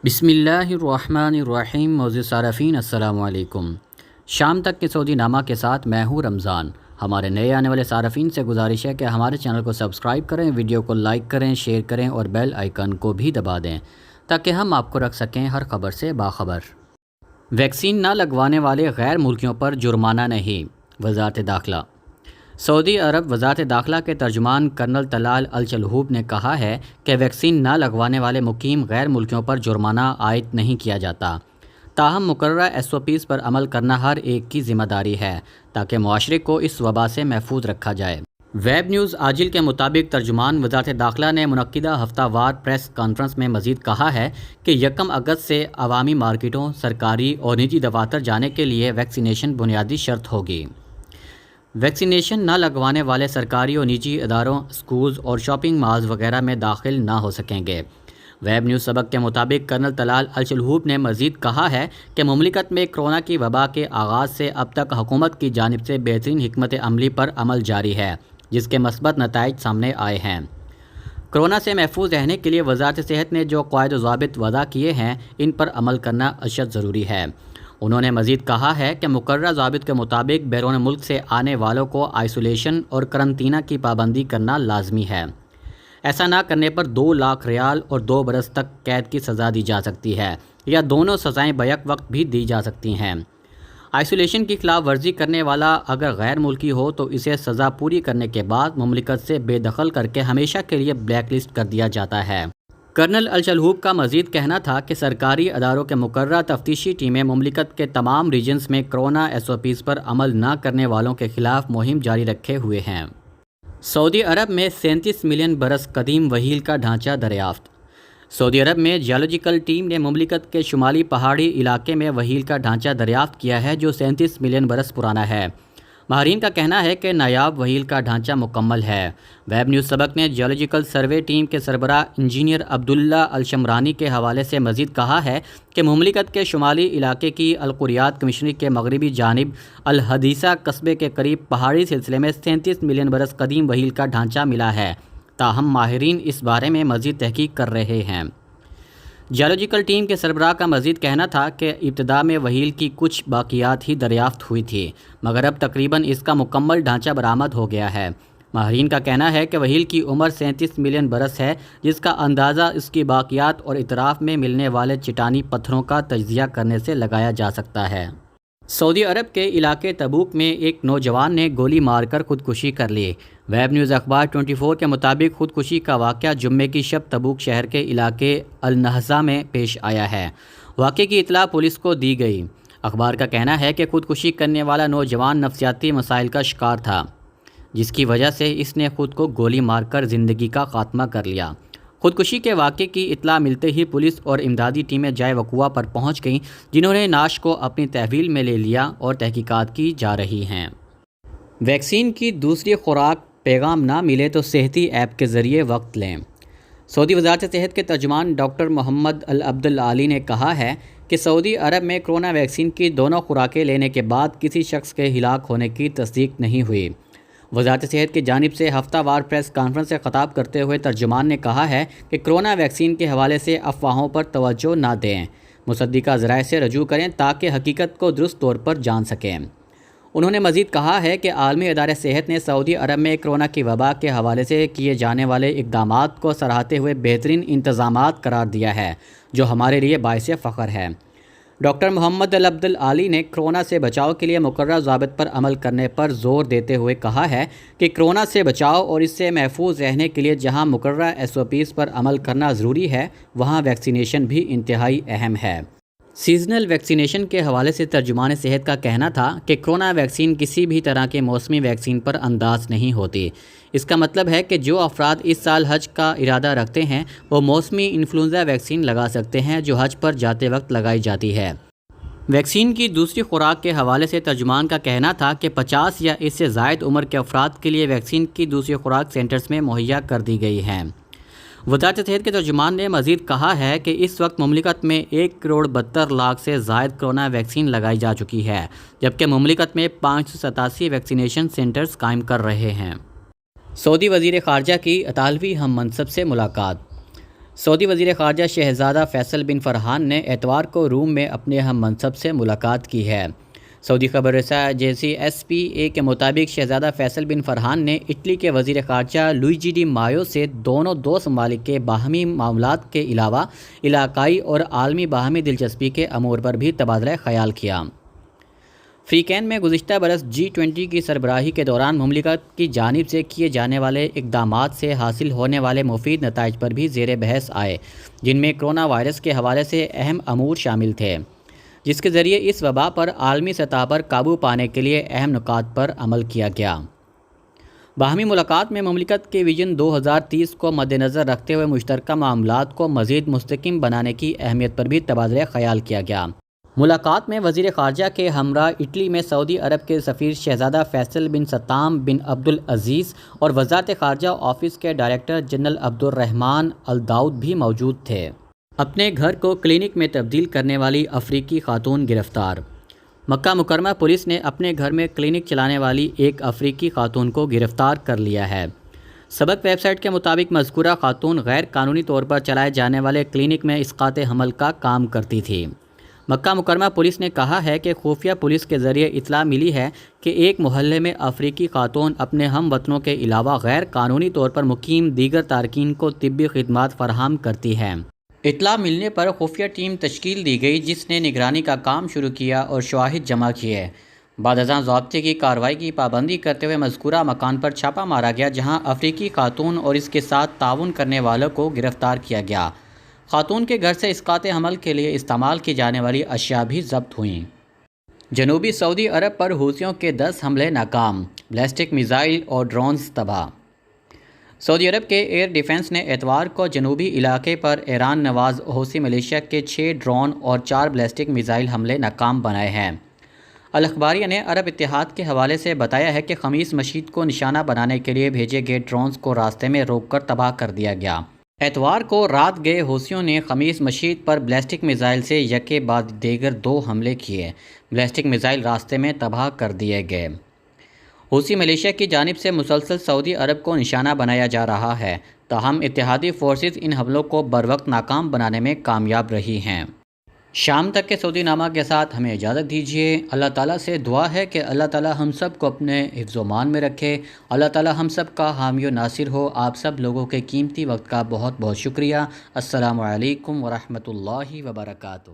بسم اللہ الرحمن الرحیم. معزز صارفین السلام علیکم. شام تک کے سعودی نامہ کے ساتھ میں ہوں رمضان. ہمارے نئے آنے والے صارفین سے گزارش ہے کہ ہمارے چینل کو سبسکرائب کریں، ویڈیو کو لائک کریں، شیئر کریں اور بیل آئیکن کو بھی دبا دیں تاکہ ہم آپ کو رکھ سکیں ہر خبر سے باخبر. ویکسین نہ لگوانے والے غیر ملکیوں پر جرمانہ نہیں، وزارت داخلہ. سعودی عرب وزارت داخلہ کے ترجمان کرنل طلال الچلہوب نے کہا ہے کہ ویکسین نہ لگوانے والے مقیم غیر ملکیوں پر جرمانہ عائد نہیں کیا جاتا، تاہم مقررہ SOPs پر عمل کرنا ہر ایک کی ذمہ داری ہے تاکہ معاشرے کو اس وبا سے محفوظ رکھا جائے. ویب نیوز آجل کے مطابق ترجمان وزارت داخلہ نے منعقدہ ہفتہ وار پریس کانفرنس میں مزید کہا ہے کہ 1 اگست سے عوامی مارکیٹوں، سرکاری اور نجی دفاتر جانے کے لیے ویکسینیشن بنیادی شرط ہوگی. ویکسینیشن نہ لگوانے والے سرکاری اور نجی اداروں، اسکولز اور شاپنگ مالز وغیرہ میں داخل نہ ہو سکیں گے. ویب نیوز سبق کے مطابق کرنل طلال الچلہوب نے مزید کہا ہے کہ مملکت میں کرونا کی وبا کے آغاز سے اب تک حکومت کی جانب سے بہترین حکمت عملی پر عمل جاری ہے جس کے مثبت نتائج سامنے آئے ہیں. کرونا سے محفوظ رہنے کے لیے وزارت صحت نے جو قواعد و ضوابط وضع کیے ہیں ان پر عمل کرنا اشد ضروری ہے. انہوں نے مزید کہا ہے کہ مقررہ ضوابط کے مطابق بیرون ملک سے آنے والوں کو آئسولیشن اور قرنطینہ کی پابندی کرنا لازمی ہے. ایسا نہ کرنے پر 2 لاکھ ریال اور 2 برس تک قید کی سزا دی جا سکتی ہے یا دونوں سزائیں بیک وقت بھی دی جا سکتی ہیں. آئسولیشن کی خلاف ورزی کرنے والا اگر غیر ملکی ہو تو اسے سزا پوری کرنے کے بعد مملکت سے بے دخل کر کے ہمیشہ کے لیے بلیک لسٹ کر دیا جاتا ہے. کرنل الچلہوب کا مزید کہنا تھا کہ سرکاری اداروں کے مقررہ تفتیشی ٹیمیں مملکت کے تمام ریجنز میں کرونا SOPs پر عمل نہ کرنے والوں کے خلاف مہم جاری رکھے ہوئے ہیں. سعودی عرب میں 37 ملین برس قدیم وہیل کا ڈھانچہ دریافت. سعودی عرب میں جیولوجیکل ٹیم نے مملکت کے شمالی پہاڑی علاقے میں وہیل کا ڈھانچہ دریافت کیا ہے جو 37 ملین برس پرانا ہے. ماہرین کا کہنا ہے کہ نایاب وہیل کا ڈھانچہ مکمل ہے. ویب نیوز سبق نے جیولوجیکل سروے ٹیم کے سربراہ انجینئر عبداللہ الشمرانی کے حوالے سے مزید کہا ہے کہ مملکت کے شمالی علاقے کی القریات کمشنری کے مغربی جانب الحدیثہ قصبے کے قریب پہاڑی سلسلے میں 37 ملین برس قدیم وہیل کا ڈھانچہ ملا ہے، تاہم ماہرین اس بارے میں مزید تحقیق کر رہے ہیں. جیولوجیکل ٹیم کے سربراہ کا مزید کہنا تھا کہ ابتدا میں وہیل کی کچھ باقیات ہی دریافت ہوئی تھی مگر اب تقریباً اس کا مکمل ڈھانچہ برآمد ہو گیا ہے. ماہرین کا کہنا ہے کہ وہیل کی عمر 37 ملین برس ہے جس کا اندازہ اس کی باقیات اور اطراف میں ملنے والے چٹانی پتھروں کا تجزیہ کرنے سے لگایا جا سکتا ہے. سعودی عرب کے علاقے تبوک میں ایک نوجوان نے گولی مار کر خودکشی کر لی. ویب نیوز اخبار 24 کے مطابق خودکشی کا واقعہ جمعے کی شب تبوک شہر کے علاقے النہضہ میں پیش آیا ہے. واقعے کی اطلاع پولیس کو دی گئی. اخبار کا کہنا ہے کہ خودکشی کرنے والا نوجوان نفسیاتی مسائل کا شکار تھا جس کی وجہ سے اس نے خود کو گولی مار کر زندگی کا خاتمہ کر لیا. خودکشی کے واقعے کی اطلاع ملتے ہی پولیس اور امدادی ٹیمیں جائے وقوع پر پہنچ گئیں جنہوں نے نعش کو اپنی تحویل میں لے لیا اور تحقیقات کی جا رہی ہیں. ویکسین کی دوسری خوراک پیغام نہ ملے تو صحتی ایپ کے ذریعے وقت لیں. سعودی وزارت صحت کے ترجمان ڈاکٹر محمد العبد العالی نے کہا ہے کہ سعودی عرب میں کرونا ویکسین کی دونوں خوراکیں لینے کے بعد کسی شخص کے ہلاک ہونے کی تصدیق نہیں ہوئی. وزارت صحت کی جانب سے ہفتہ وار پریس کانفرنس سے خطاب کرتے ہوئے ترجمان نے کہا ہے کہ کرونا ویکسین کے حوالے سے افواہوں پر توجہ نہ دیں، مصدقہ ذرائع سے رجوع کریں تاکہ حقیقت کو درست طور پر جان سکیں. انہوں نے مزید کہا ہے کہ عالمی ادارہ صحت نے سعودی عرب میں کرونا کی وبا کے حوالے سے کیے جانے والے اقدامات کو سراہتے ہوئے بہترین انتظامات قرار دیا ہے جو ہمارے لیے باعث فخر ہے. ڈاکٹر محمد العبد العالی نے کرونا سے بچاؤ کے لیے مقررہ ضوابط پر عمل کرنے پر زور دیتے ہوئے کہا ہے کہ کرونا سے بچاؤ اور اس سے محفوظ رہنے کے لیے جہاں مقررہ SOPs پر عمل کرنا ضروری ہے وہاں ویکسینیشن بھی انتہائی اہم ہے. سیزنل ویکسینیشن کے حوالے سے ترجمان صحت کا کہنا تھا کہ کرونا ویکسین کسی بھی طرح کے موسمی ویکسین پر انداز نہیں ہوتی. اس کا مطلب ہے کہ جو افراد اس سال حج کا ارادہ رکھتے ہیں وہ موسمی انفلوئنزا ویکسین لگا سکتے ہیں جو حج پر جاتے وقت لگائی جاتی ہے. ویکسین کی دوسری خوراک کے حوالے سے ترجمان کا کہنا تھا کہ 50 یا اس سے زائد عمر کے افراد کے لیے ویکسین کی دوسری خوراک سینٹرز میں مہیا کر دی گئی ہیں. وزارت صحت کے ترجمان نے مزید کہا ہے کہ اس وقت مملکت میں 1,72,00,000 سے زائد کرونا ویکسین لگائی جا چکی ہے جبکہ مملکت میں 587 ویکسینیشن سینٹرز قائم کر رہے ہیں. سعودی وزیر خارجہ کی اطالوی ہم منصب سے ملاقات. سعودی وزیر خارجہ شہزادہ فیصل بن فرحان نے اتوار کو روم میں اپنے ہم منصب سے ملاقات کی ہے۔ سعودی خبر رساں ایجنسی SPA کے مطابق شہزادہ فیصل بن فرحان نے اٹلی کے وزیر خارجہ لوئیجی ڈی مایو سے دونوں دوست ممالک کے باہمی معاملات کے علاوہ علاقائی اور عالمی باہمی دلچسپی کے امور پر بھی تبادلہ خیال کیا۔ فریقین میں گزشتہ برس G20 کی سربراہی کے دوران مملکت کی جانب سے کیے جانے والے اقدامات سے حاصل ہونے والے مفید نتائج پر بھی زیر بحث آئے، جن میں کرونا وائرس کے حوالے سے اہم امور شامل تھے، جس کے ذریعے اس وبا پر عالمی سطح پر قابو پانے کے لیے اہم نکات پر عمل کیا گیا۔ باہمی ملاقات میں مملکت کے ویژن 2030 کو مد نظر رکھتے ہوئے مشترکہ معاملات کو مزید مستحکم بنانے کی اہمیت پر بھی تبادلہ خیال کیا گیا۔ ملاقات میں وزیر خارجہ کے ہمراہ اٹلی میں سعودی عرب کے سفیر شہزادہ فیصل بن ستام بن عبدالعزیز اور وزارت خارجہ آفس کے ڈائریکٹر جنرل عبدالرحمن الداود بھی موجود تھے۔ اپنے گھر کو کلینک میں تبدیل کرنے والی افریقی خاتون گرفتار۔ مکہ مکرمہ پولیس نے اپنے گھر میں کلینک چلانے والی ایک افریقی خاتون کو گرفتار کر لیا ہے۔ سبق ویب سائٹ کے مطابق مذکورہ خاتون غیر قانونی طور پر چلائے جانے والے کلینک میں اسقاط حمل کا کام کرتی تھی۔ مکہ مکرمہ پولیس نے کہا ہے کہ خفیہ پولیس کے ذریعے اطلاع ملی ہے کہ ایک محلے میں افریقی خاتون اپنے ہم وطنوں کے علاوہ غیر قانونی طور پر مقیم دیگر تارکین کو طبی خدمات فراہم کرتی ہے۔ اطلاع ملنے پر خفیہ ٹیم تشکیل دی گئی، جس نے نگرانی کا کام شروع کیا اور شواہد جمع کیے۔ بعد ازاں ضابطے کی کارروائی کی پابندی کرتے ہوئے مذکورہ مکان پر چھاپہ مارا گیا، جہاں افریقی خاتون اور اس کے ساتھ تعاون کرنے والوں کو گرفتار کیا گیا۔ خاتون کے گھر سے اسقاط حمل کے لیے استعمال کی جانے والی اشیاء بھی ضبط ہوئیں۔ جنوبی سعودی عرب پر حوثیوں کے 10 حملے ناکام، بیلسٹک میزائل اور ڈرونز تباہ۔ سعودی عرب کے ایئر ڈیفنس نے اتوار کو جنوبی علاقے پر ایران نواز حوثی ملیشیا کے 6 ڈرون اور 4 بیلسٹک میزائل حملے ناکام بنائے ہیں۔ الاخباریہ نے عرب اتحاد کے حوالے سے بتایا ہے کہ خمیس مشیط کو نشانہ بنانے کے لیے بھیجے گئے ڈرونز کو راستے میں روک کر تباہ کر دیا گیا۔ اتوار کو رات گئے حوثیوں نے خمیس مشیط پر بیلسٹک میزائل سے یکے بعد دیگر 2 حملے کیے۔ بیلسٹک میزائل راستے میں تباہ کر دیے گئے۔ حوثی ملیشیا کی جانب سے مسلسل سعودی عرب کو نشانہ بنایا جا رہا ہے، تاہم اتحادی فورسز ان حملوں کو بروقت ناکام بنانے میں کامیاب رہی ہیں۔ شام تک کے سعودی نامہ کے ساتھ ہمیں اجازت دیجیے۔ اللہ تعالیٰ سے دعا ہے کہ اللہ تعالیٰ ہم سب کو اپنے حفظ و امان میں رکھے۔ اللہ تعالیٰ ہم سب کا حامی و ناصر ہو۔ آپ سب لوگوں کے قیمتی وقت کا بہت بہت شکریہ۔ السلام علیکم ورحمۃ اللہ وبرکاتہ۔